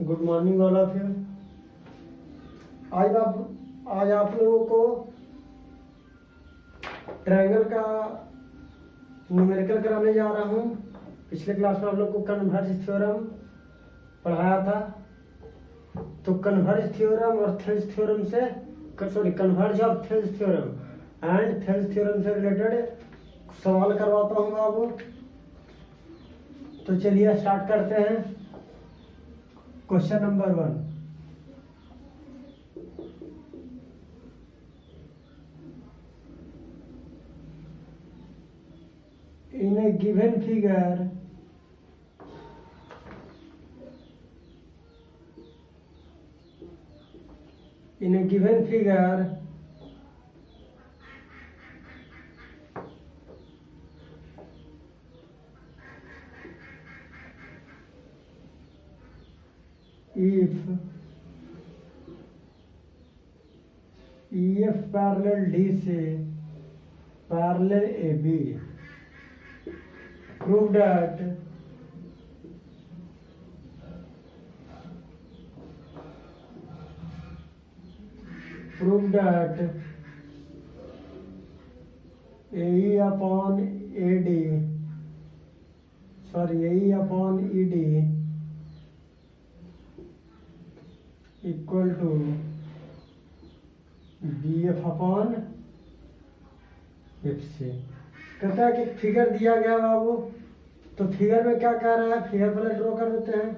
Good morning all of you. आज आप लोगों को ट्रायंगल का न्यूमेरिकल कराने जा रहा हूँ। पिछले क्लास में आप लोग को कन्वर्ज थ्योरम पढ़ाया था, तो कन्वर्ज थ्योरम और थेल्स थ्योरम से converse of Thales theorem and Thales theorem से रिलेटेड सवाल करवाता हूँ बाबू। तो चलिए स्टार्ट करते हैं। Question number 1, in a given figure if EF parallel DC parallel AB, prove that AE upon ED equal to BF upon FC। कहता है कि फिगर दिया गया बाबू, तो फिगर में क्या कह रहा है, फिगर पहले ड्रॉ कर देते हैं।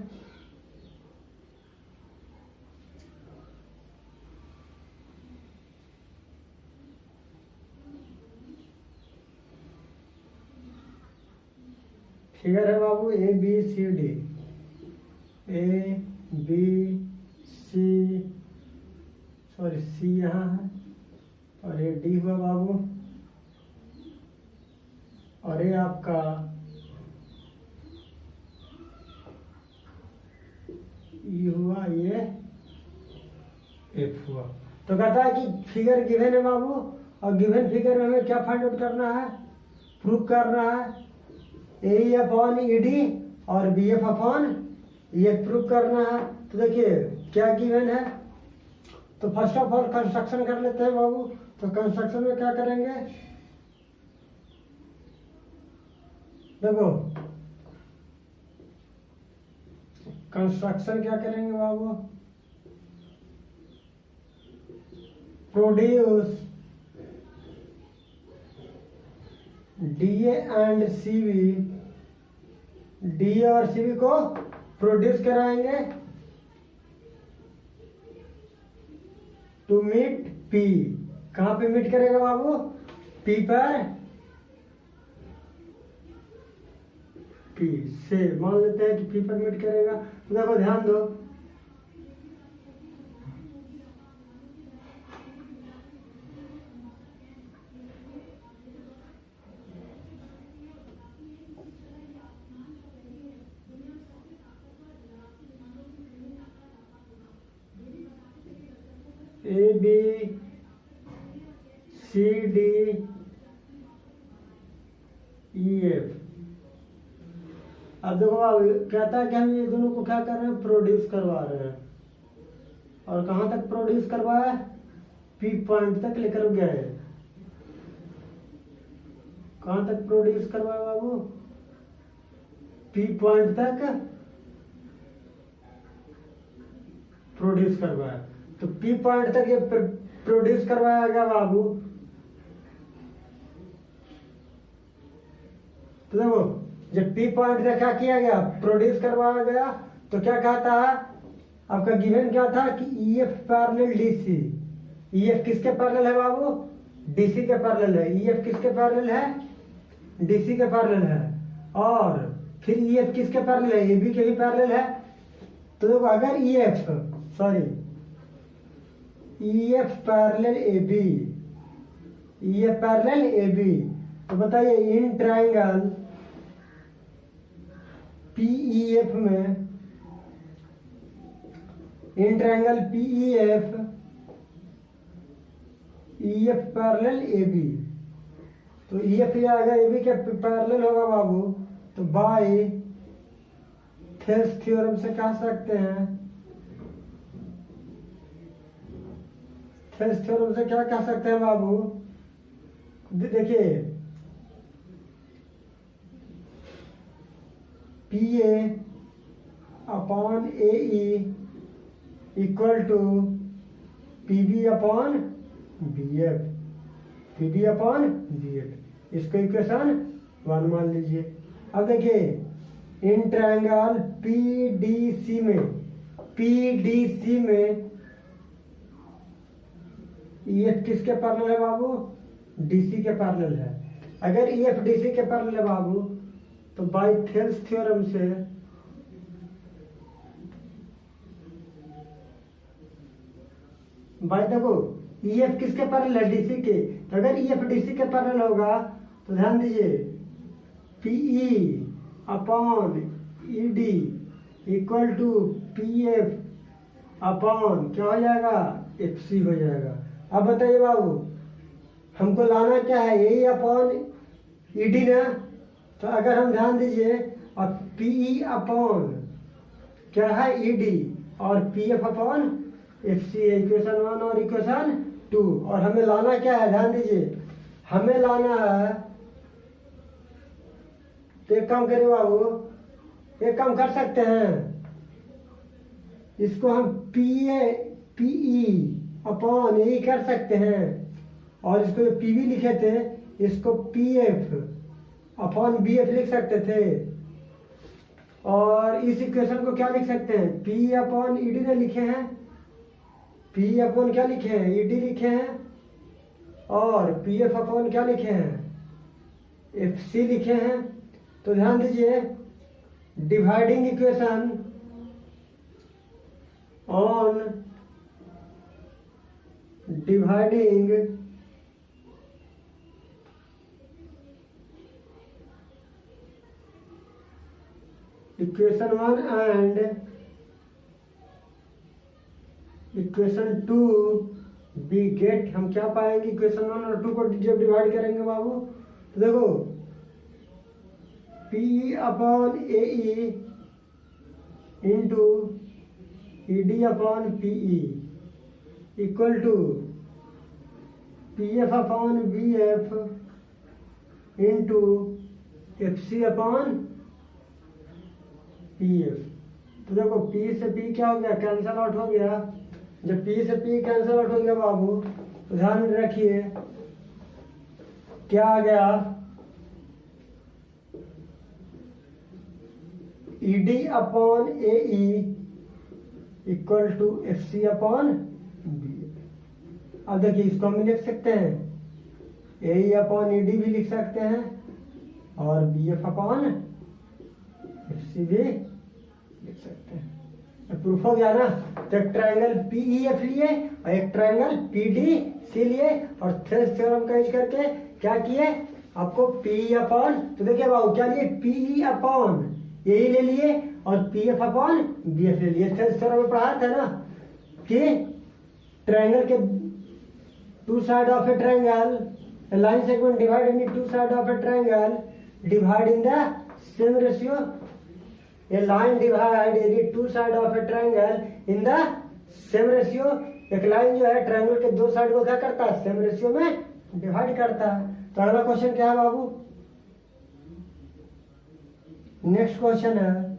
फिगर है बाबू ए बी सी सी यहाँ है और ये डी हुआ बाबू, और ये आपका ई हुआ, ये एफ हुआ। तो कहता है कि फिगर गिवन है बाबू, और गिवन फिगर में हमें क्या फाइंड आउट करना है, प्रूफ करना है। ए अपॉन ई डी और बी एफ अपॉन ये प्रूफ करना है। तो देखिए क्या गिवन है, तो फर्स्ट ऑफ ऑल कंस्ट्रक्शन कर लेते हैं बाबू। तो कंस्ट्रक्शन में क्या करेंगे, देखो कंस्ट्रक्शन क्या करेंगे बाबू, produce DA and CV, D और सीवी को प्रोड्यूस कराएंगे टू मीट पी। कहां पे मीट करेगा बाबू, पी पर, पी से मान लेते हैं कि पी पर मीट करेगा। तो देखो ध्यान दो, A B C D E F. अब देखो अब कहता है कि हम ये दोनों को क्या कर रहे हैं, प्रोड्यूस करवा रहे हैं। और कहां तक प्रोड्यूस करवाया, पी पॉइंट तक लेकर गए। कहां तक प्रोड्यूस करवाया बाबू, पी पॉइंट तक प्रोड्यूस करवाया। तो पी पॉइंट तक ये प्रोड्यूस करवाया गया बाबू। तो देखो जब पी पॉइंट तक क्या किया गया, प्रोड्यूस करवाया गया, तो क्या कहता है, आपका गिवन क्या था कि ई एफ पैरेलल डीसी। ई एफ किसके पैरेलल है बाबू, डीसी के पैरेलल है। ई एफ किसके पैरेलल है, डीसी के पैरेलल है। और फिर ई एफ किसके पैरेलल है, ए बी के भी पैरेलल है। तो देखो अगर E F parallel A B, तो बताइए इन ट्राइंगल पीईएफ में, in triangle PEF EF parallel A B, तो ईएफ ये आएगा ए बी के पैरेलल होगा बाबू। तो बाय थेल्स थ्योरम से कह सकते हैं थेल्स थ्योरम से क्या कह सकते हैं बाबू, देखिए P A upon A equal to P B upon B F, P D upon B F, इसको इक्वेशन 1 मान लीजिए। अब देखिए in triangle P D C में ई एफ किसके पैरेलल है बाबू, डीसी के पैरेलल है। अगर ई एफ डीसी के पैरेलल है बाबू तो बाय थेल्स थ्योरम से भाई देखो ई एफ किसके पैरेलल है, डीसी के। तो अगर ई एफ डीसी के पैरेलल होगा तो ध्यान दीजिए PE upon E D equal to P F upon क्या हो जाएगा, एफ सी हो जाएगा। अब बताइए बाबू हमको लाना क्या है, यही अपॉन ई डी ना। तो अगर हम ध्यान दीजिए और पीई अपॉन क्या है ई डी और P F upon F C, equation 1 और इक्वेशन 2। और हमें लाना क्या है, ध्यान दीजिए हमें लाना है, तो एक काम करें बाबू, एक काम कर सकते हैं, इसको हम पीई अपॉन ए कर सकते हैं और इसको पीवी लिखे थे इसको पीएफ अपॉन बीएफ लिख सकते थे। और इस इक्वेशन को क्या लिख सकते हैं, पी अपॉन ई डी ने लिखे हैं, पी अपॉन क्या लिखे हैं, ई डी लिखे हैं, और पी एफ अपॉन क्या लिखे हैं, एफ सी लिखे हैं। तो ध्यान दीजिए dividing equation on dividing equation 1 and equation 2 we get, हम क्या पाएंगे, इक्वेशन 1 और 2 को जब डिवाइड करेंगे बाबू तो देखो P upon A into E D upon PE equal to P F upon B F into F C upon P F. तो देखो पी से पी क्या हो गया, कैंसल आउट हो गया। जब पी से पी कैंसल आउट हो गया बाबू तो ध्यान रखिए क्या आ गया, E D upon A equal to F C upon B. अब देखिए इसको हम लिख सकते हैं ए अपॉन ई डी भी लिख सकते हैं और B F upon F C भी लिख सकते हैं। प्रूफ हो गया ना। तो एक ट्रायंगल पीई एफ लिए और एक ट्रायंगल पी डी सी लिए और थेल्स थ्योरम का यूज करके क्या किए, आपको पी अपॉन, तो देखिए बाबू क्या लिए, पीई अपॉन यही ले लिए और P F upon B F ले लिए। थेल्स थ्योरम में पढ़ा था ना कि ट्रायंगल के two side of a triangle line segment divide in two side of a triangle divide in the same ratio. A line divide any two side of a triangle in the same ratio। एक line जो है triangle के दो side को क्या करता है, same ratio में डिवाइड करता है। तो अगला क्वेश्चन क्या है बाबू, नेक्स्ट क्वेश्चन है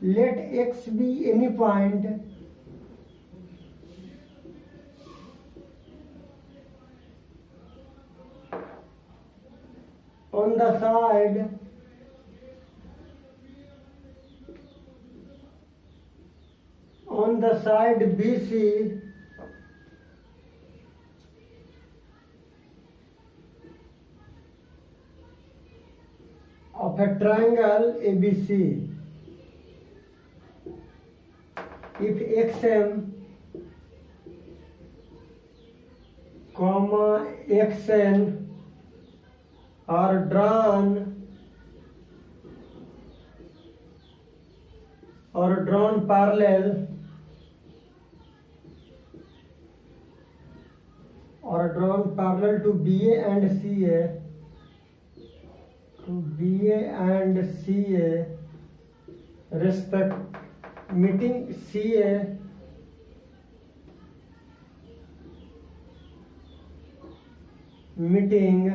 let X be any point on the side BC of a triangle ABC if XM comma XN are drawn parallel to BA and CA, meeting CA meeting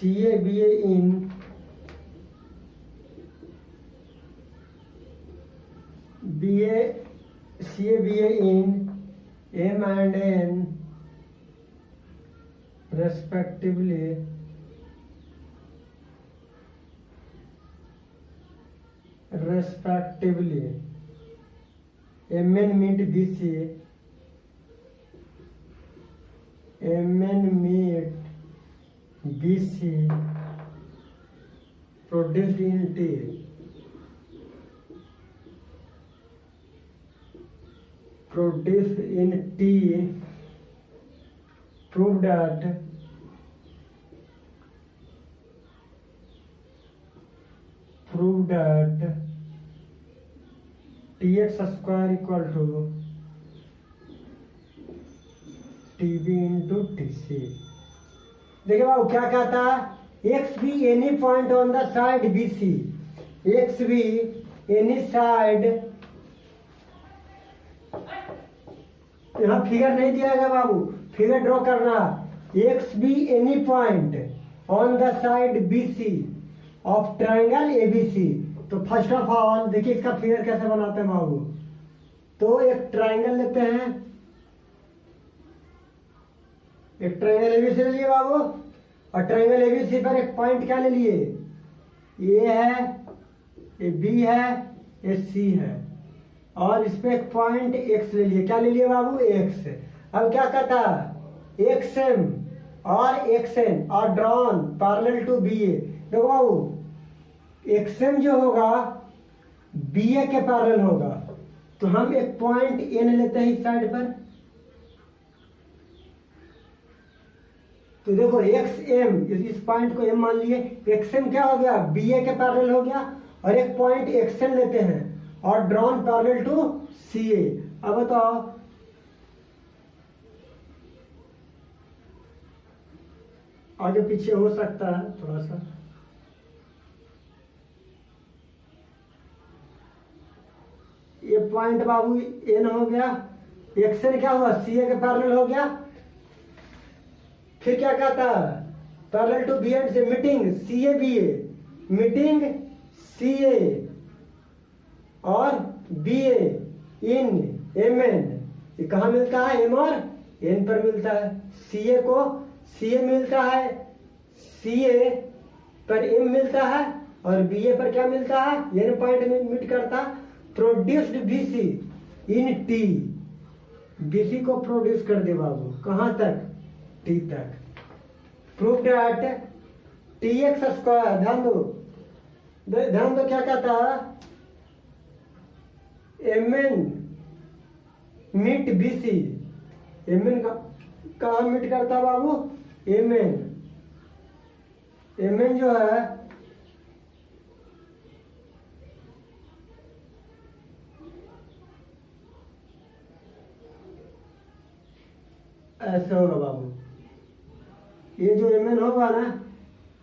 CABA in CABA in M and N respectively MN meet BC produced in T proved that TX square equal to TB into TC। देखिए बाबू क्या कहता है, x be any point on the side BC, x be any side, यहाँ figure नहीं दिया गया बाबू, figure draw करना, x be any point on the side BC of triangle ABC। तो फर्स्ट ऑफ ऑल देखिए इसका फिगर कैसे बनाते हैं बाबू। तो एक ट्राइंगल लेते हैं, एक ट्राइंगल ABC ले लिए बाबू, और ट्राइंगल ABC पर एक पॉइंट क्या ले लिए, ए है, ये B है, ये C है, और इस पे एक पॉइंट X ले लिए। क्या ले लिए बाबू, X। अब क्या कहता है, XM और XN और ड्रॉन पैरेलल टू BA। देखो बाबू XM जो होगा BA के पैरेलल होगा, तो हम एक पॉइंट N लेते हैं इस साइड पर। तो देखो XM, इस पॉइंट को M मान लिए, XM क्या हो गया, BA के पैरेलल हो गया, और एक पॉइंट XN लेते हैं और ड्रॉन पैरेलल टू CA। अब बताओ आगे पीछे हो सकता है थोड़ा सा, ये पॉइंट बाबू N हो गया, XN क्या हुआ, CA के पैरेलल हो गया। फिर क्या कहता है, पैरेलल टू BA से मीटिंग CABA, मीटिंग CA और BA इन MN, ये कहाँ मिलता है, M और N पर मिलता है। CA को CA मिलता है, CA पर M मिलता है, और BA पर क्या मिलता है, N पॉइंट में मीट करता। प्रोड्यूस्ड BC इन T, BC को प्रोड्यूस कर दे बाबू, कहाँ तक, T तक। प्रूव दैट TX स्क्वायर, ध्यान दो क्या कहता है, MN मीट BC, MN कहाँ मीट करता है बाबू, MN जो है ऐसे होगा बाबू, ये जो MN होगा ना,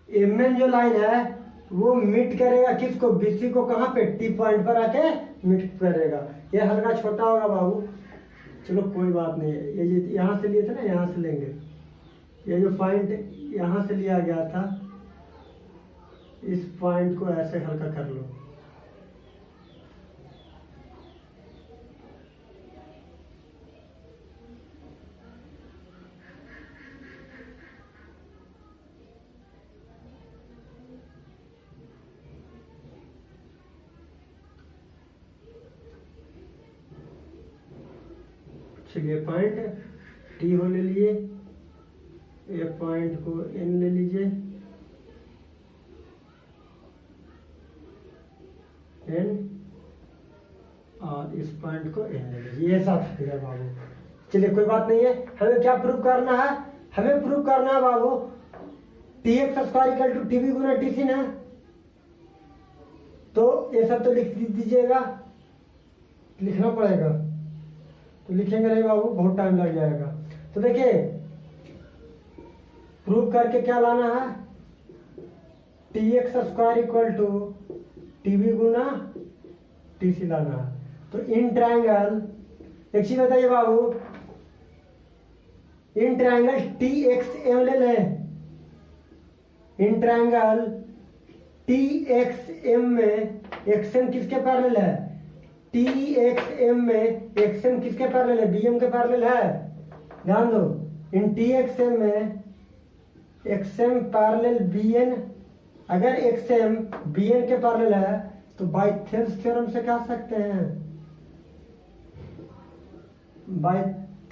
MN जो लाइन है वो मीट करेगा किसको, BC को, कहाँ पे, T पॉइंट पर आके मीट करेगा। ये हल्का छोटा होगा बाबू, चलो कोई बात नहीं है, ये यहाँ से लिए थे ना, यहाँ से लेंगे, ये जो पॉइंट यहाँ से लिया गया था, इस पॉइंट को ऐसे हल्का कर लो। चलिए पॉइंट T हो ले लिए, ये पॉइंट को N ले लीजिए, N, और इस पॉइंट को N ले लीजिए, ये साथ फिगर बाबू। चलिए कोई बात नहीं है, हमें क्या प्रूव करना है, हमें प्रूव करना है बाबू TX square equal to TB गुना TC ना। तो ये सब तो लिख दीजिएगा, लिखना पड़ेगा, तो लिखेंगे नहीं बाबू, बहुत टाइम लग जाएगा। तो देखिए प्रूव करके क्या लाना है, TX square equal to TB गुना TC लाना है। तो इन ट्राइंगल, एक चीज बताइए बाबू, in triangle T X M ले लें। In triangle T X M में एक्स एम किसके पैरेलल है? टी एक्स एम में एक्स एम किसके पैरेलल है? बी एम के पैरेलल है। ध्यान दो, इन टी एक्स एम में X M parallel B N, अगर एक्स एम बी एन के पैरेलल है तो बाय थेल्स थ्योरम से कह सकते हैं, बाय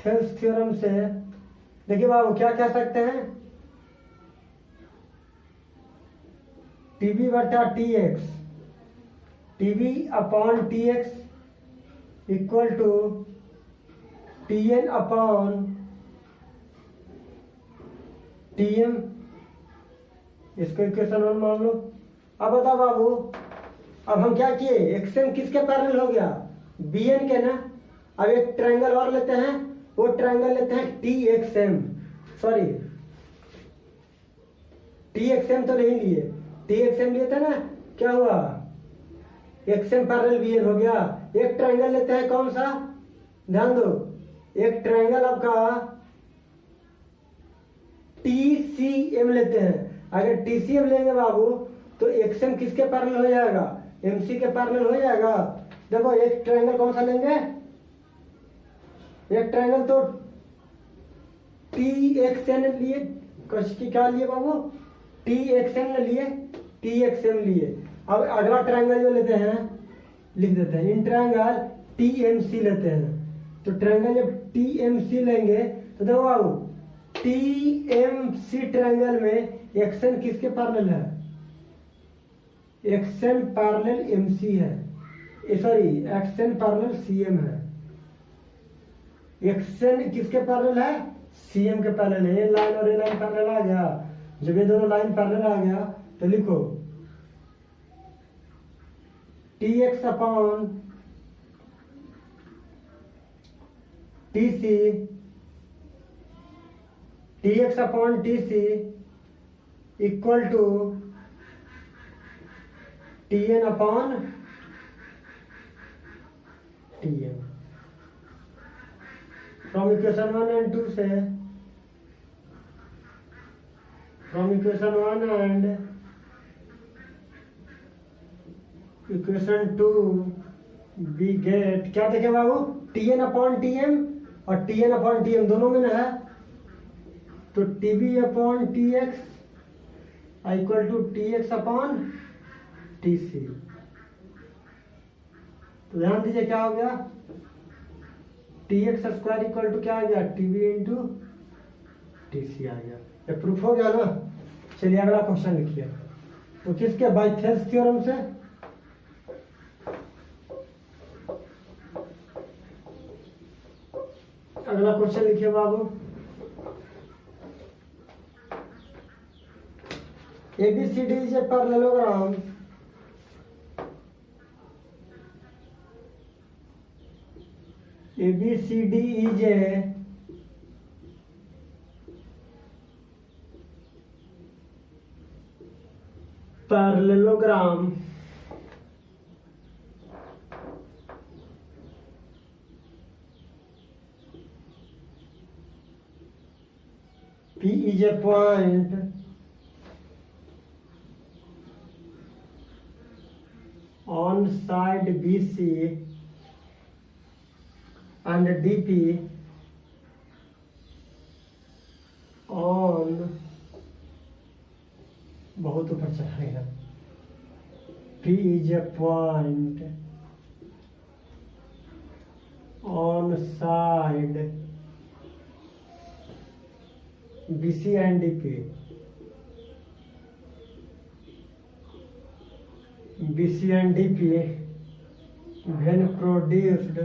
थेल्स थ्योरम से देखिए बाबू क्या कह सकते हैं, टीबी बटा T X, TB upon T X equal to T N upon T M, इसको इक्वेशन 1 मान लो। अब बताओ बाबू, अब हम क्या किए, एक्स एम किसके पैरेलल हो गया? बी एन के ना। अब एक ट्रायंगल और लेते हैं, वो ट्रायंगल लेते हैं T X M, sorry T X M तो नहीं लिए, टी एक्स एम लिए थे ना, क्या हुआ, X M parallel B N हो गया। एक ट्रायंगल लेते हैं, कौन सा, ध्यान दो, एक ट्रायंगल आपका टी सी एम लेते हैं। अगर टी सी एम लेंगे बाबू तो एक्स एम किसके पैरेलल हो जाएगा? एम सी के पैरेलल हो जाएगा। देखो एक ट्रायंगल कौन सा लेंगे, एक ट्रायंगल तो टी एक्स एन लिए, क्या लिए बाबू, टी एक्स एन लिए, टी एक्स एम लिए। अब अगला ट्रायंगल जो लेते हैं लिख देते हैं, in triangle T M C लेते हैं। तो ट्रायंगल जब टी एम सी लेंगे तो देखो बाबू, टी एम सी ट्रायंगल में एक्स एन किसके पैरेलल है? X N parallel M C है, sorry X N parallel C M है। एक्स एन किसके पैरेलल है? सी एम के पैरेलल है। ये लाइन और ये लाइन पैरेलल आ गया। जब ये दोनों लाइन पैरेलल आ गया तो लिखो T X upon T C, T X upon T C equal to T N upon T M. From equation 1 and 2 से, from equation 1 and equation 2 we get, क्या देखे बाबू, T N upon T M और T N upon T M दोनों में ना है, तो T B upon T X equal to T X upon T C. तो ध्यान दीजिए क्या हो गया, T X square equal to क्या आ गया, T B into T C आ गया। ये प्रूफ हो गया ना। चलिए अगला क्वेश्चन लिखिए। तो किसके, बाय थेल्स थ्योरम से। अगला क्वेश्चन लिखिए बाबू, ABCD is a parallelogram ABCD is a parallelogram P is a point on side BC and DP on, बहुत ऊपर चला गया, P is a point on side BC and DP, BC and DP when produced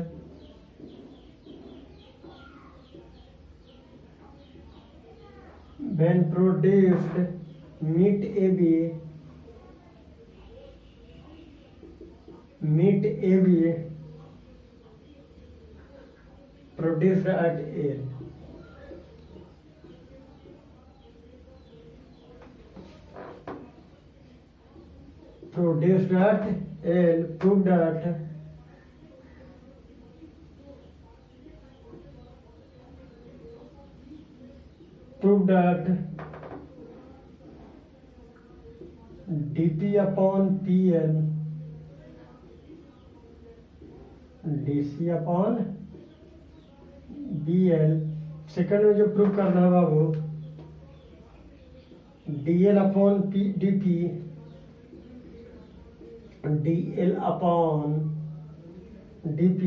meet AB produced at A. Produced at L, proved at prove that dp upon pl dc upon bl। Second में जो prove करना होगा वो dl upon dp dl upon dp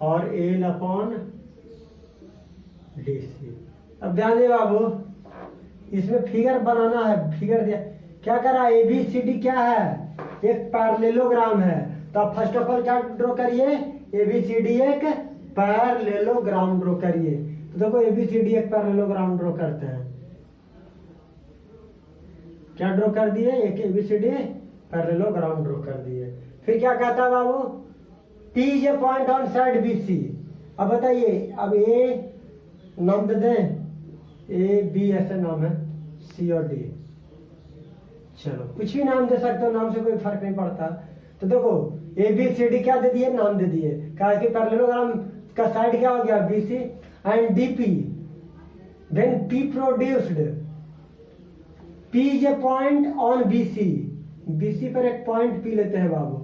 और l upon dc। अब ध्यान दे बाबू, इसमें figure बनाना है। फिगर दिया क्या करा, ए बी सी डी क्या है, एक पैरेललोग्राम है। तो आप फर्स्ट ऑफ ऑल क्या ड्रॉ करिए, ए बी सी डी एक पैरेललोग्राम ड्रॉ करिए। तो देखो ए बी सी डी एक पैरेललोग्राम ड्रॉ करते हैं। क्या ड्रॉ कर दिए, एक A B C D parallelogram draw कर दिए। फिर क्या कहता है बाबू, P is a point on side B C. अब बताइए, अब ए नाम दे दें, ए बी ऐसे नाम है, सी और डी, चलो कुछ भी नाम दे सकते हो, नाम से कोई फर्क नहीं पड़ता। तो देखो ए बी सी डी क्या दे दिए, नाम दे दिए, कहा कि पैरेललोग्राम का साइड क्या हो गया, B C and D P. Then P produced, P is a point on B C, B C पर एक पॉइंट पी लेते हैं बाबू,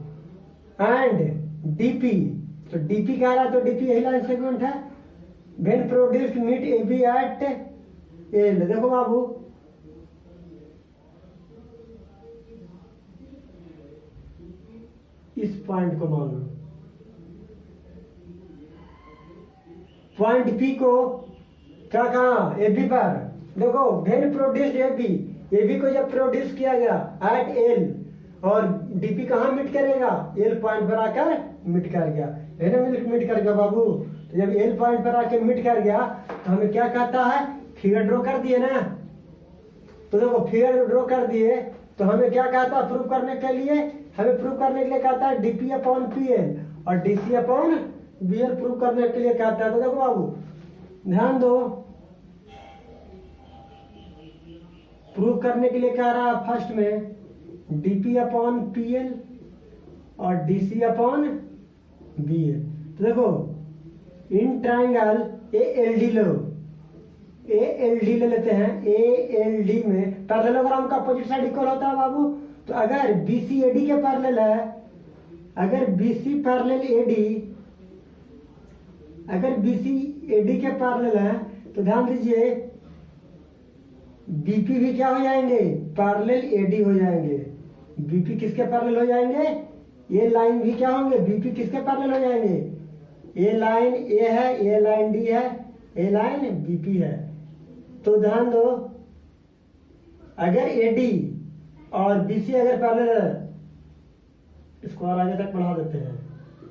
एंड डीपी, तो डीपी कह रहा है तो डीपी यही लाइन सेगमेंट है। When produced meet AB at L। देखो बाबू, इस पॉइंट को मान लो, पॉइंट P को क्या कहा, AB पर। देखो when produced AB, AB को जब प्रोड्यूस किया गया at L, और DP कहाँ मीट करेगा, L पॉइंट पर आकर मीट कर गया, मीट कर गया बाबू। तो जब एल पॉइंट पर आके मीट कर गया तो हमें क्या कहता है, फिगर ड्रॉ कर दिए ना। तो देखो फिगर ड्रॉ कर दिए तो हमें क्या कहता है, प्रूव करने के लिए, हमें प्रूव करने के लिए कहता है डीपी अपॉन पीएल और डीसी अपॉन बीएल प्रूव करने के लिए कहता है। तो देखो बाबू ध्यान दो, प्रूव करने के लिए कह रहा है फर्स्ट में डीपी अपॉन पीएल और डीसी अपॉन बीएल। तो देखो in triangle A L D लो, ए एल डी ले लेते हैं। ए एल डी में पैरेललोग्राम का अपोजिट साइड इक्वल होता है बाबू। तो अगर बी सी ए डी के पैरेलल है, अगर B C parallel A D, अगर बी सी ए डी के पैरेलल है तो ध्यान दीजिए बीपी भी क्या हो जाएंगे, पैरेलल ए डी हो जाएंगे। बीपी किसके पैरेलल हो जाएंगे, ये लाइन भी क्या होंगे, बीपी किसके पैरेलल हो जाएंगे, ए लाइन ए है, ए लाइन डी है, ए लाइन बीपी है। तो ध्यान दो, अगर एडी और बीसी अगर पैरेलल है, इसको और आगे तक बढ़ा देते हैं,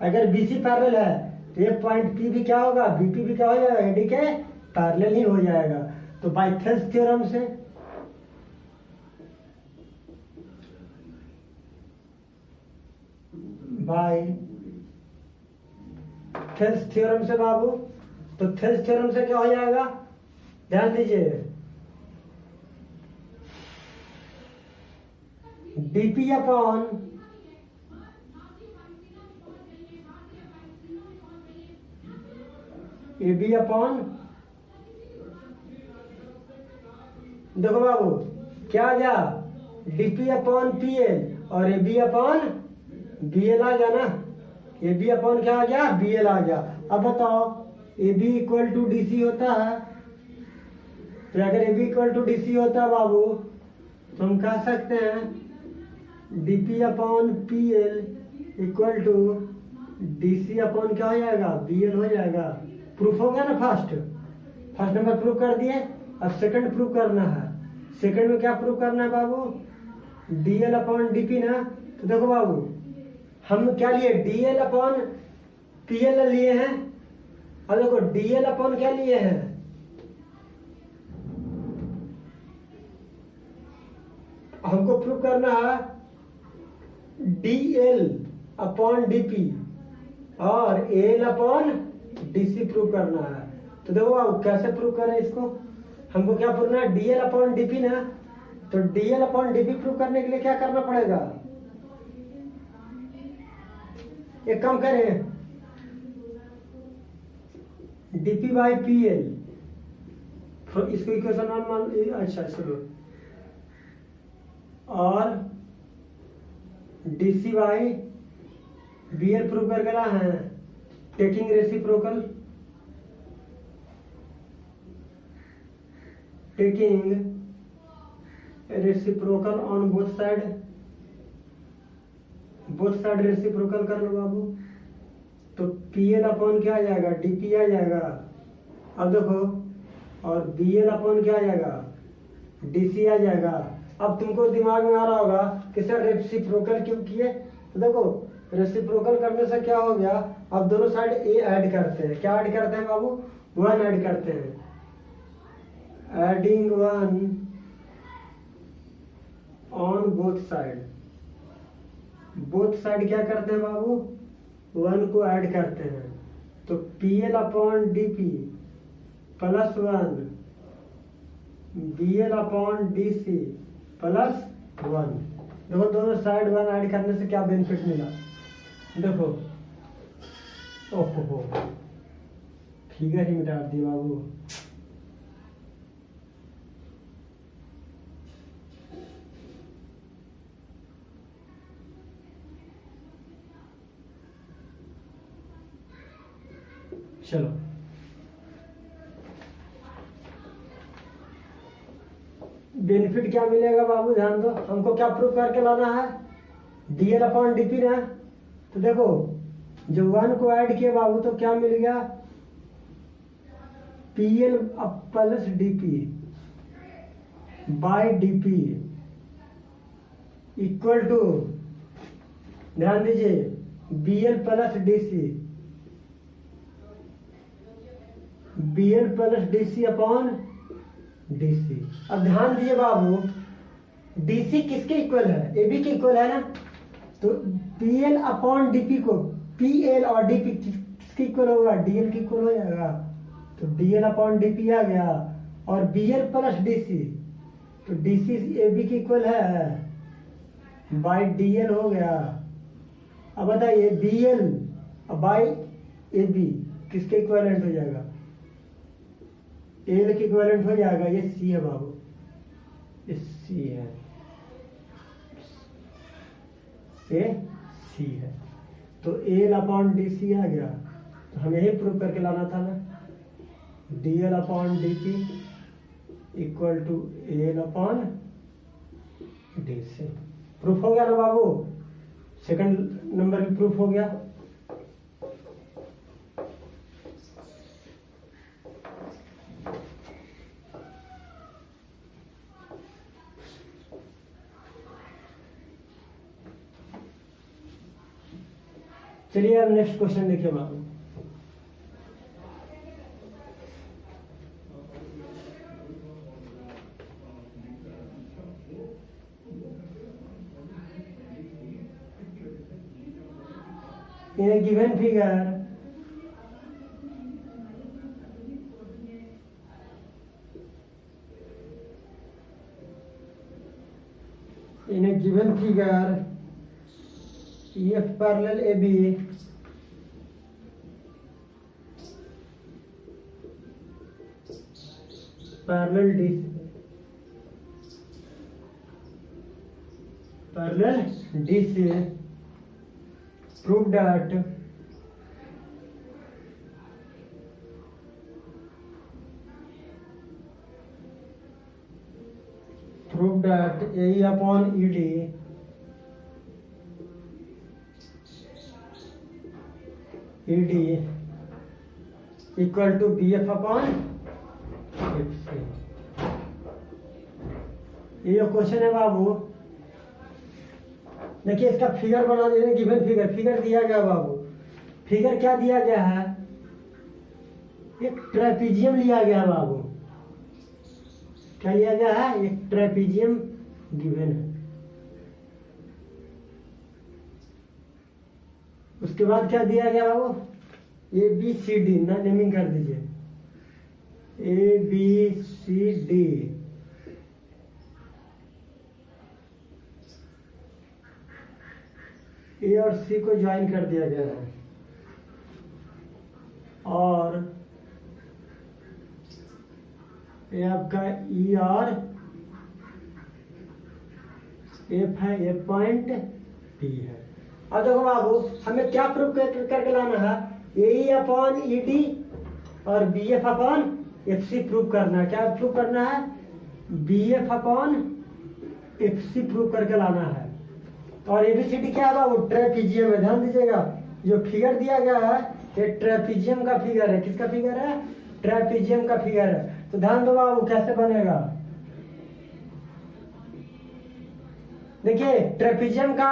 अगर बीसी पैरेलल है तो ये पॉइंट पी भी क्या होगा, बीपी भी क्या हो जाएगा, एडी के पैरेलल ही हो जाएगा। तो बाय थेल्स थ्योरम से थेल्स थ्योरम से बाबू, तो थेल्स थ्योरम से क्या हो जाएगा, ध्यान दीजिए, DP upon A B upon, देखो बाबू क्या आ गया, डीपी अपॉन पी एल और A B upon B L आ गया ना। ए बी अपॉन क्या आ गया, बी एल आ गया। अब बताओ A B equal to D C होता है, तो अगर A B equal to D C होता है बाबू तो हम कह सकते हैं DP upon P L equal to D C upon क्या हो जाएगा, बी एल हो जाएगा। प्रूफ हो गया ना, फर्स्ट नंबर प्रूफ कर दिए। अब सेकंड प्रूफ करना है। सेकंड में क्या प्रूफ करना है बाबू, D L upon D P ना। तो देखो बाबू हम क्या लिए, D L upon P L लिए हैं। अब देखो डी एल अपॉन क्या लिए हैं, हमको प्रूफ करना है D L upon D P और L upon D C prove करना है। तो देखो बाबू कैसे प्रूव करें इसको, हमको क्या प्रूव करना है, D L upon D P ना। तो D L upon D P prove करने के लिए क्या करना पड़ेगा, एक काम करें, डीपी बाई पी एल इसको इक्वेशन वन मान, अच्छा चलो, और DC by B L prove कर गया है taking reciprocal, taking reciprocal on both side reciprocal कर लो बाबू, तो पी एल अपॉन क्या आ जाएगा, डीपी आ जाएगा। अब देखो, और बी एल अपॉन क्या आ जाएगा, डीसी आ जाएगा। अब तुमको दिमाग में आ रहा होगा कि सर रेसिप्रोकल क्यों किए, तो देखो रेसिप्रोकल करने से क्या हो गया, अब दोनों साइड ए ऐड करते हैं, क्या ऐड करते हैं बाबू, वन ऐड करते हैं, adding one on both side क्या करते हैं बाबू, वन को ऐड करते हैं, तो P L upon D P plus one B L upon D C plus one. देखो दोनों साइड वन ऐड करने से क्या बेनिफिट मिला, देखो ओहो फिगर ही मिटा दी बाबू। चलो बेनिफिट क्या मिलेगा बाबू, ध्यान दो, हमको क्या प्रूव करके लाना है, डीएल अपॉन डीपी ना। तो देखो जब वन को ऐड किया बाबू तो क्या मिल गया, PL plus DP by DP equal to, ध्यान दीजिए, BL plus DC, BL plus DC upon DC. अब ध्यान दिए बाबू, डीसी किसके इक्वल है, एबी के इक्वल है ना, तो पीएल अपॉन डीपी को, पीएल और डीपी किसके इक्वल होगा, डीएल के इक्वल हो जाएगा, तो डीएल अपॉन डीपी आ गया, और बीएल प्लस डीसी, तो डीसी एबी के इक्वल है, बाय डीएल हो गया। अब बताइए बीएल बाय एबी किसके इक्वलेंट हो जाएगा, एल के इक्विवेलेंट हो जाएगा, ये सी है बाबू, ये सी है, ये सी है, तो एल अपॉन डी सी आ गया, तो हमें यही प्रूव करके लाना था ना, D L upon D P equal to L upon D C. Proof हो गया ना बाबू, सेकंड नंबर भी प्रूफ हो गया। चलिए अब नेक्स्ट क्वेश्चन देखिए बाबू, in a given figure EF parallel AB parallel DC prove that AE upon ED equal to BF upon FC। ये क्वेश्चन है बाबू, देखिए इसका फिगर बना दीजिए, गिवन फिगर दिया गया बाबू, फिगर क्या दिया गया है, एक ट्रेपीजियम लिया गया बाबू, क्या लिया गया है, एक ट्रेपीजियम गिवन है। उसके बाद क्या दिया गया बाबू, ए बी सी डी, ना नेमिंग कर दीजिए, ए बी सी डी, ए और सी को ज्वाइन कर दिया गया है, और ये आपका ई और एफ है, ये पॉइंट पी है। अब देखो बाबू, हमें क्या प्रूफ करके लाना है, ए अपॉन ई डी और B F upon F C proof करना है। क्या प्रूफ करना है, B F upon F C proof करके लाना है। और एबीसीडी क्या है बाबू, ट्रेपीजियम है। ध्यान दीजिएगा, जो फिगर दिया गया है ये ट्रेपीजियम का फिगर है। किसका फिगर है, ट्रेपीजियम का फिगर है। तो ध्यान दो बाबू, कैसे बनेगा, देखिए ट्रेपीजियम का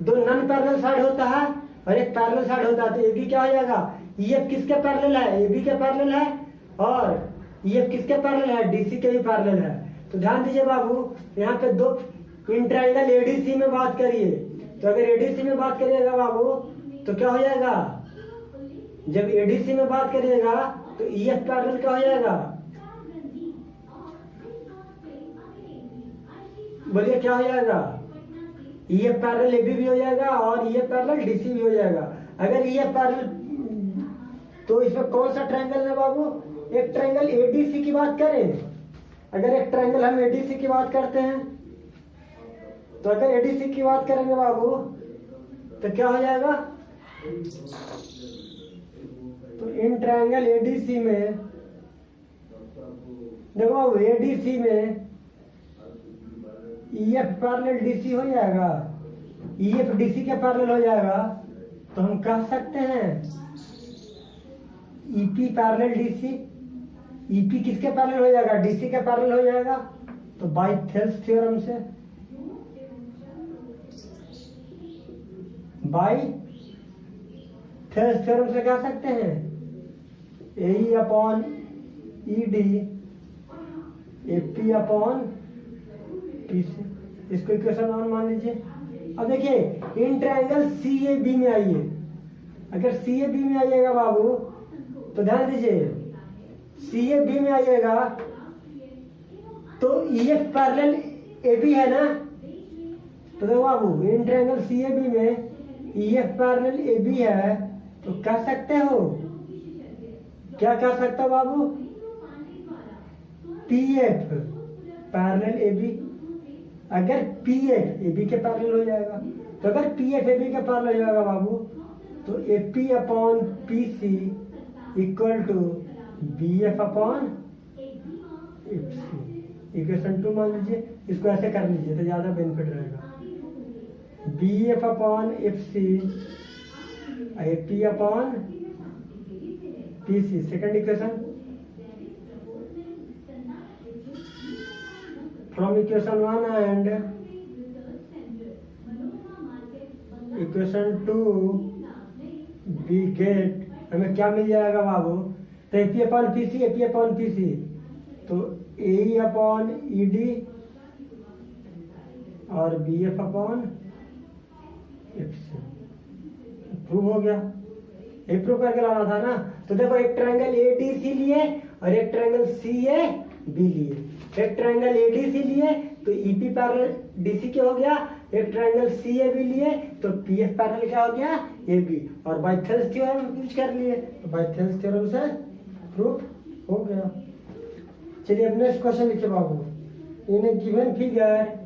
दो नॉन पैरेलल साइड होता है और एक पैरेलल साइड होता है। तो ए बी क्या हो जाएगा, ई एफ किसके पैरेलल है, ए बी के पैरेलल है, और ई एफ किसके पैरेलल है, डी सी के भी पैरेलल है। तो ध्यान दीजिए बाबू, यहाँ पे दो इन ट्रायंगल एडीसी में बात करिए। तो अगर एडीसी में बात करिएगा बाबू तो क्या हो जाएगा, जब एडीसी में बात करिएगा तो ई एफ पैरेलल क्या हो जाएगा, बोलिए क्या हो जाएगा, E F parallel A B भी हो जाएगा और E F parallel D C भी हो जाएगा। अगर ई एफ पैरेलल, तो इसमें कौन सा ट्रायंगल है बाबू, एक ट्रायंगल एडीसी की बात करें। अगर एक ट्रायंगल हम एडीसी की बात करते हैं, तो अगर एडीसी की बात करेंगे बाबू तो क्या हो जाएगा, तो इन ट्रायंगल एडीसी में देखो बाबू, एडीसी में ई एफ पैरेलल डीसी हो जाएगा, ई एफ डीसी के पैरेलल हो जाएगा। तो हम कह सकते हैं ईपी पैरेलल डीसी, ईपी किसके पैरेलल हो जाएगा, डीसी के पैरेलल हो जाएगा। तो बाय थेल्स थ्योरम से, बाय थेल्स थ्योरम से कह सकते हैं A upon E D AP upon P से। इसको इक्वेशन 1 मान लीजिए। अब देखिए in triangle C A B में आइए। अगर सी ए बी में आइएगा बाबू तो ध्यान दीजिए, सी ए बी में आइएगा तो E F parallel A B है ना। तो देखो बाबू, in triangle C A B में E F parallel A B है। तो कह सकते हो, क्या कह सकते हो बाबू, P F parallel A B. अगर पी एफ ए बी के पैरेलल हो जाएगा, तो अगर पी एफ ए बी के पैरेलल हो जाएगा बाबू तो A P upon P C equal to B F upon F C. Equation 2 मान लीजिए। इसको ऐसे कर लीजिए तो ज्यादा बेनिफिट रहेगा, B F upon F C A P upon P C. Second equation, from equation 1 and equation 2 we get, हमें क्या मिल जाएगा बाबू, तो AP upon P C, AP upon P C, तो ए अपॉन ई डी और B F upon F C. Prove हो गया, एक प्रूव करके लाना था ना। तो देखो एक ट्रायंगल ए डी सी लिए और एक ट्रायंगल सी ए बी लिए। एक ट्रायंगल एडीसी लिए तो ईपी पैरेलल डीसी के हो गया। एक ट्रायंगल सी ए बी लिए तो पीएफ पैरेलल क्या हो गया, ए बी। और बाय थेल्स थ्योरम यूज कर लिए, तो बाय थेल्स थ्योरम से प्रूफ हो गया। चलिए अब नेक्स्ट क्वेश्चन लिखिए बाबू, in a given figure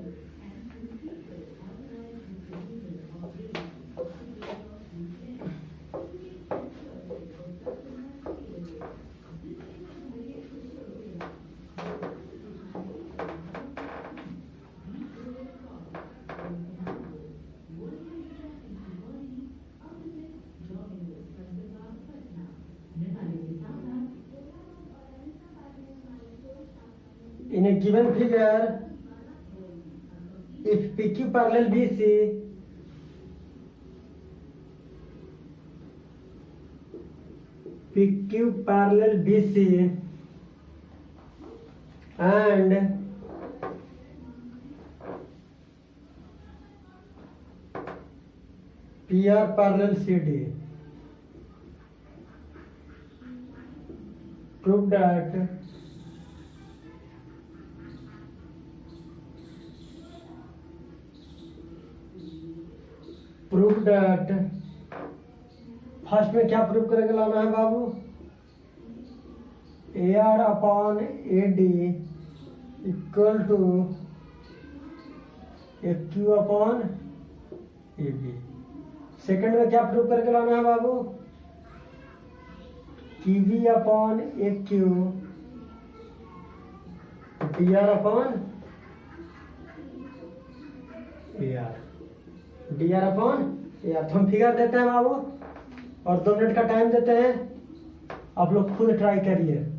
in a given figure, if PQ parallel BC, PQ parallel BC and PR parallel CD, prove that first में क्या प्रूव करके लाना है बाबू, A R upon A D equal to A Q upon A B. Second में क्या prove करके लाना है बाबू? Q B upon A Q D R upon A R, D R upon A R. तो हम फिगर देते हैं बाबू और 2 मिनट का टाइम देते हैं, आप लोग खुद ट्राई करिए।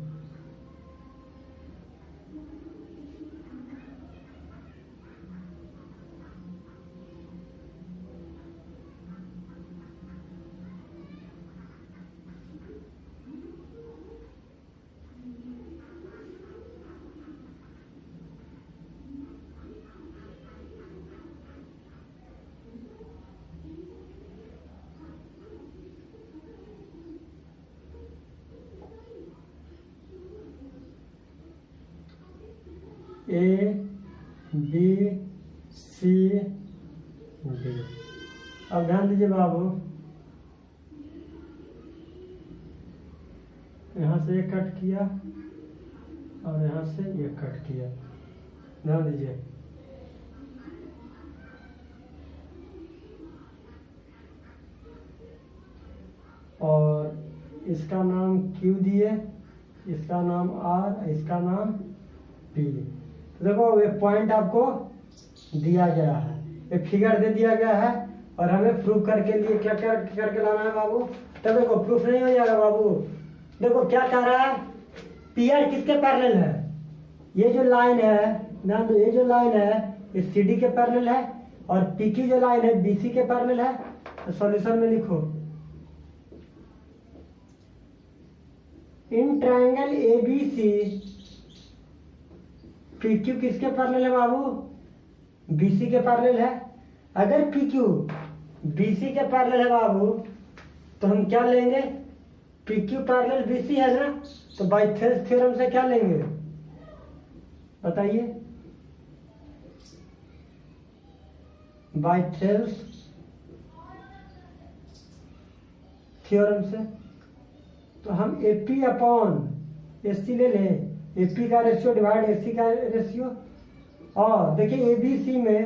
A B C D. अब ध्यान दीजिए बाबू, यहाँ से एक कट किया और यहाँ से एक कट किया। ध्यान दीजिए, और इसका नाम Q दिए, इसका नाम R, इसका नाम P। देखो ये पॉइंट आपको दिया गया है, ये फिगर दे दिया गया है, और हमें प्रूफ करके लिए क्या करके लाना है बाबू? तो देखो प्रूफ नहीं हो जाएगा बाबू। देखो क्या कह रहा है, पी आर किसके पैरेलल है? ये जो लाइन है, ध्यान दो, ये जो लाइन है ये सी डी के पैरेलल है, और पी की जो लाइन है बी सी के पैरेलल है। तो सॉल्यूशन में लिखो, in triangle A B C P Q किसके पैरेलल है बाबू? बीसी के पैरेलल है। अगर पी क्यू बीसी के पैरेलल है बाबू, तो हम क्या लेंगे? पी क्यू पैरेलल बीसी है ना, तो बाय थेल्स थ्योरम से क्या लेंगे बताइए? बाय थेल्स थ्योरम से तो हम एपी अपॉन एसी ले लें, एपी का रेशियो डिवाइड एसी का रेशियो। और देखिए एबीसी में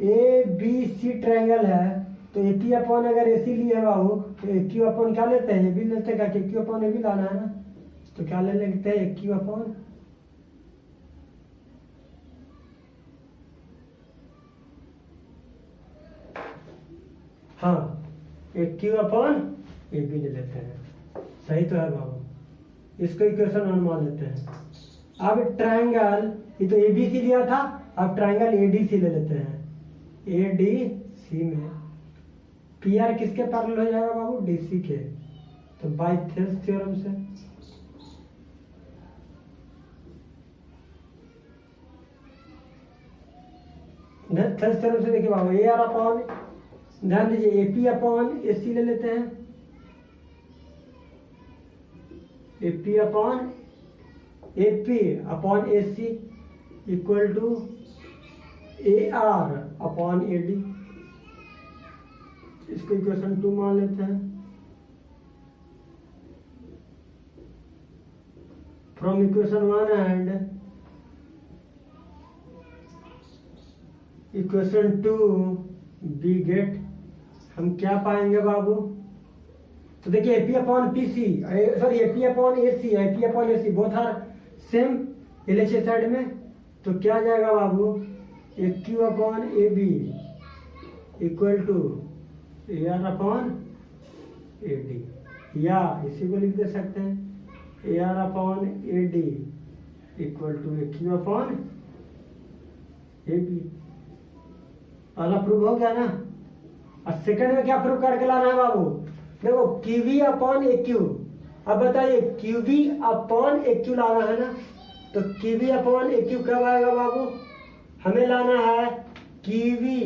ए बी सी ट्रायंगल है, तो एपी अपॉन अगर एसी लिए है बाबू, तो ए क्यू अपॉन क्या लेते हैं? ए बी लेते हैं। क्या क्यू अपॉन ए बी लाना है ना, तो क्या ले लेते हैं? ए क्यू अपॉन हाँ ए क्यू अपॉन ए बी ले लेते हैं। सही तो है बाबू, इसको इक्वेशन 1 मान लेते हैं। अब ट्रायंगल, ये तो एबीसी लिया था, अब ट्रायंगल एडीसी ले लेते हैं। एडीसी में पी आर किसके पैरेलल हो जाएगा बाबू? डीसी के। तो बाय थेल्स थ्योरम से थेल्स थ्योरम से देखिए बाबू, ए आर अपॉन, ध्यान दीजिए, एपी अपॉन एसी ले लेते हैं। AP upon AP upon AC equal to A R upon A D. इसको इक्वेशन 2 मान लेते हैं। From equation 1 and equation 2 we get, हम क्या पाएंगे बाबू? तो देखिए AP upon PC, sorry AP upon AC, AP upon AC both are same LHS side में, तो क्या जाएगा बाबू? A Q upon A B equal to A R upon A D, या इसी को लिख दे सकते हैं A R upon A D equal to A Q upon A B. पहला प्रूव हो गया ना। और सेकंड में क्या प्रूव करके लाना है बाबू? देखो क्यूवी अपॉन ए क्यू। अब बताइए क्यूवी अपॉन ए क्यू लाना है ना, तो क्यूवी अपॉन ए क्यू कब आएगा बाबू? हमें लाना है क्यूवी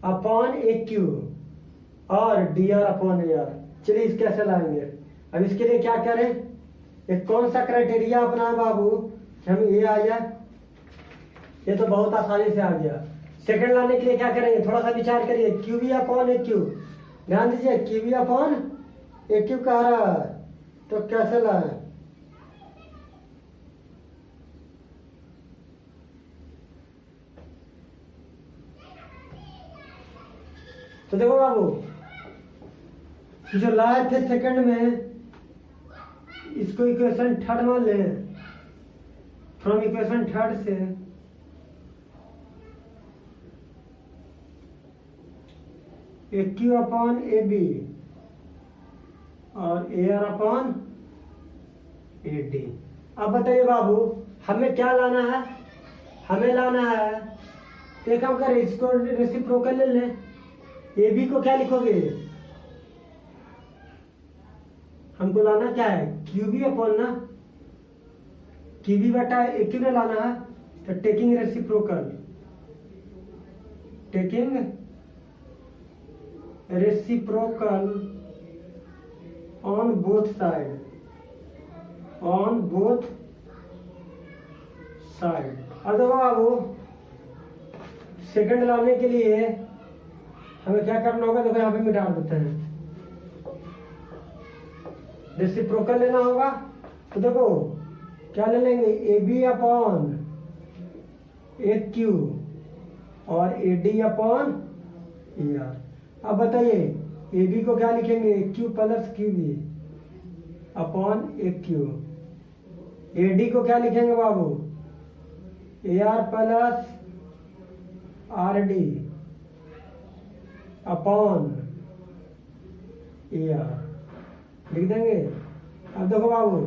अपॉन ए क्यू और D R upon A are. चलिए इस कैसे लाएंगे? अब इसके लिए क्या करें? एक कौन सा क्राइटेरिया अपना है बाबू कि हम ये आ जाए? ये तो बहुत आसानी से आ गया। सेकंड लाने के लिए क्या करेंगे? थोड़ा सा विचार करिए। क्यूवी अपॉन ए क्यू, ध्यान दीजिए क्यूवी अपॉन ए क्यू कह रहा है, तो कैसे लाए? तो देखो बाबू, जो लाए थे सेकंड में, इसको इक्वेशन थर्ड मान ले। फ्रॉम इक्वेशन थर्ड से ए क्यू अपॉन ए बी और ए आर अपॉन ए डी। अब बताइए बाबू, हमें क्या लाना है? हमें लाना है, एक काम करें, इसको रेसिप्रोकल ले लें। ए बी को क्या लिखोगे? हमको लाना क्या है? क्यू बी अपॉन ना, क्यू बी बटा ए क्यू ने लाना है। तो taking reciprocal, taking reciprocal on both side, on both side. अब देखो बाबू, सेकंड लाने के लिए हमें क्या करना होगा? देखो यहाँ पे मिटा देते हैं, रेसिप्रोकल लेना होगा। तो देखो क्या ले लेंगे? A B upon A Q और A D upon A R. अब बताइए, ए बी को क्या लिखेंगे? A Q plus Q B upon A Q. A D को क्या लिखेंगे बाबू? A R plus R D upon A R लिख देंगे। अब देखो बाबू,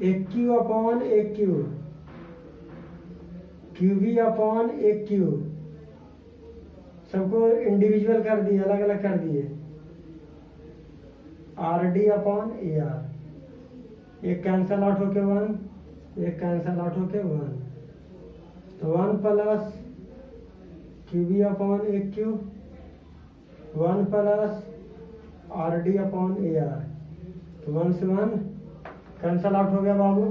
A Q upon A Q, Q B upon A Q, सबको इंडिविजुअल कर दिए, अलग अलग कर दिए। R D upon A R, एक कैंसल आउट होके 1, एक कैंसल आउट होके 1, तो 1 plus Q B upon A Q, 1 plus R D upon A R, तो 1 से 1 कैंसल आउट हो गया बाबू।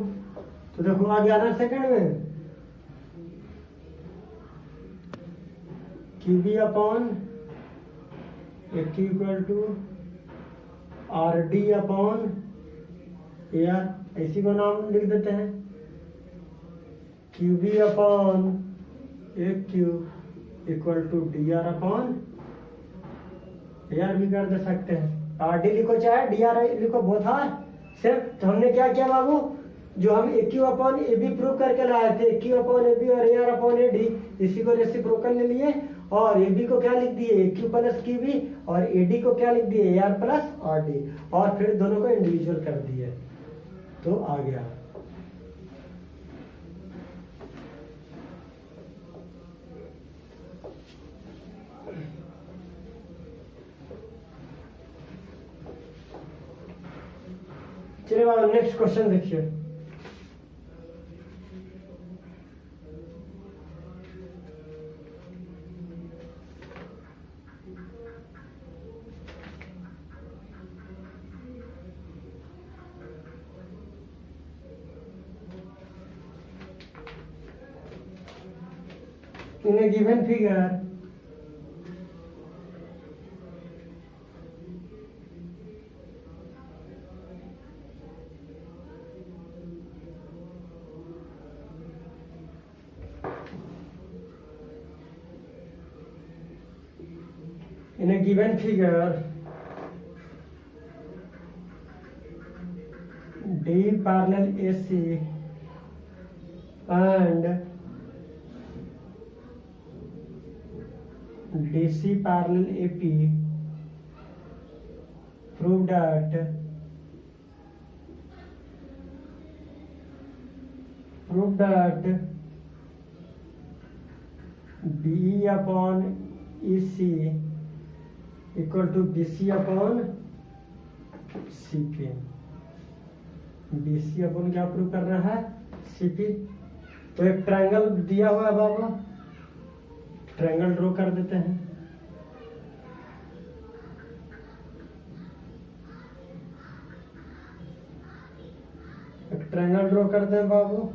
तो देखो आ गया ना सेकंड में, Q B upon A Q equal to R D upon A R, इसी को नाम लिख देते हैं। Q B upon A Q equal to D R upon A R भी कर दे सकते हैं। आर डी लिखो चाहे डी आर लिखो, बोथ आर सेम। तो हमने क्या किया बाबू, जो हम A Q upon A B prove करके लाए थे, A Q upon A B और ए आर अपॉन ए डी, इसी को रेसिप्रोकल ले लिए और ए बी को क्या लिख दिए? ए क्यू प्लस क्यू बी, और ए डी को क्या लिख दिए? ए आर प्लस आर डी, और फिर दोनों को इंडिविजुअल कर दिए, तो आ गया। चलिए बाबू नेक्स्ट क्वेश्चन देखिए। In a given figure, D parallel AC and DC parallel AP, prove that BE upon EC equal to BC upon CP। BC अपन क्या प्रूव कर रहा है? CP। तो एक ट्रायंगल दिया हुआ है बाबू, ट्रायंगल ड्रॉ कर देते हैं। एक ट्रायंगल ड्रॉ करते हैं बाबू।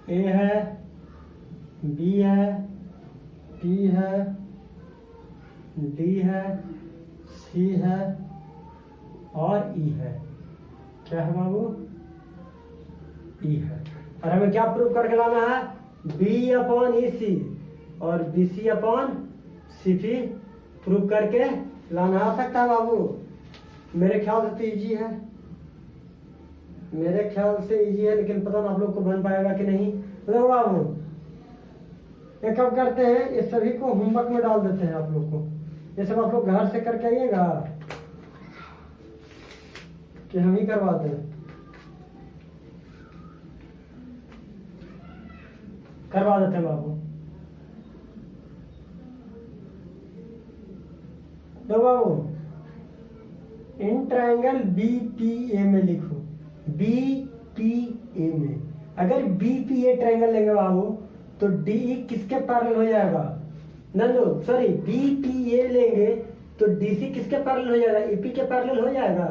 ए है, बी है, P है, D है, C है और E है। क्या है बाबू? E है। और हमें क्या प्रूव करके लाना है? B अपॉन EC और BC अपॉन CP प्रूव करके लाना आ सकता है बाबू। मेरे ख्याल से तो इजी है, मेरे ख्याल से इजी है, लेकिन पता ना आप लोग को बन पाएगा कि नहीं। देखो बाबू, ये कब करते हैं, ये सभी को होमवर्क में डाल देते हैं आप लोग को। ये सब आप लोग घर से करके आइएगा कि हम ही करवाते हैं? करवा देते हैं बाबू। तो बाबू इन ट्रायंगल BPA में लिखो, BPA में अगर BPA ट्रायंगल लेंगे बाबू तो DE किसके पैरेलल हो जाएगा? नंदू सॉरी, BPA लेंगे तो DC किसके पैरेलल हो जाएगा? EP के पैरेलल हो जाएगा।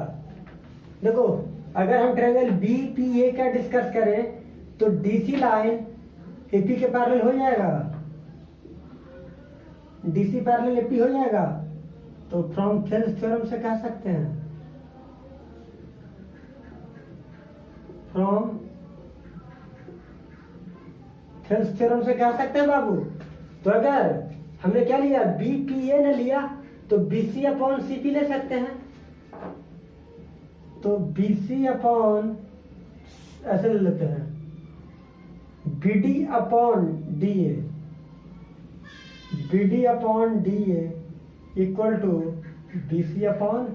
देखो अगर हम ट्रायंगल BPA का डिस्कस करें तो DC लाइन AP के पैरेलल हो जाएगा, DC पैरेलल AP हो जाएगा। तो फ्रॉम थेल्स थ्योरम से कह सकते हैं, फ्रॉम थेल्स थ्योरम से कह सकते हैं बाबू। तो अगर हमने क्या लिया, BPA ने लिया तो BC अपॉन CP ले सकते हैं। तो BC अपॉन ऐसे ले लेते हैं, BD upon DA, BD upon DA equal to BC upon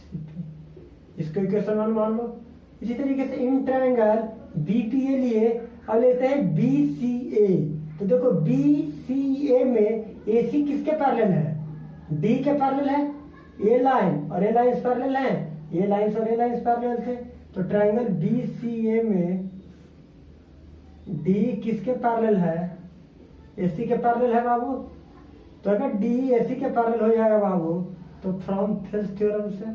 CP। इसको इक्वेशन 1 मान लो। इसी तरीके से इन ट्रायंगल BPA लिए, अब लेते हैं BCA। तो देखो BCA में AC किसके पैरेलल है? D के पैरेलल है। A लाइन और A लाइन पैरेलल है, A लाइन और A लाइन पैरेलल थे। तो ट्रायंगल BCA में D किसके पैरेलल है? AC के पैरेलल है बाबू। तो अगर D AC के पैरेलल हो जाएगा बाबू तो फ्रॉम थेल्स थ्योरम से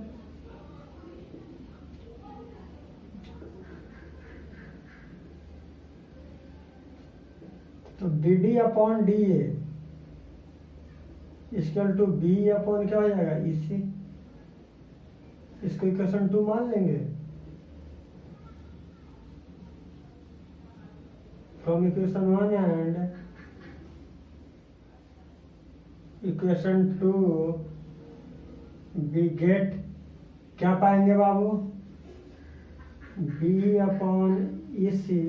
तो BD upon DA equal to B upon क्या हो जाएगा? EC। इसको इक्वेशन 2 मान लेंगे। From equation 1 and equation 2 we get, क्या पाएंगे बाबू? B अपॉन EC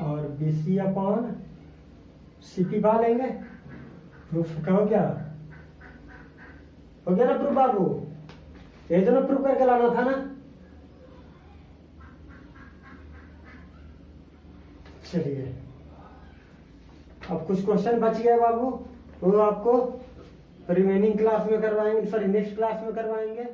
और BC अपॉन CP पा लेंगे। प्रूफ कहो क्या हो गया ना प्रूफ बाबू? ये दोनों प्रूफ करके लाना था ना। चलिए अब कुछ क्वेश्चन बच गए बाबू, वो आपको रिमेनिंग क्लास में करवाएंगे, सॉरी नेक्स्ट क्लास में करवाएंगे।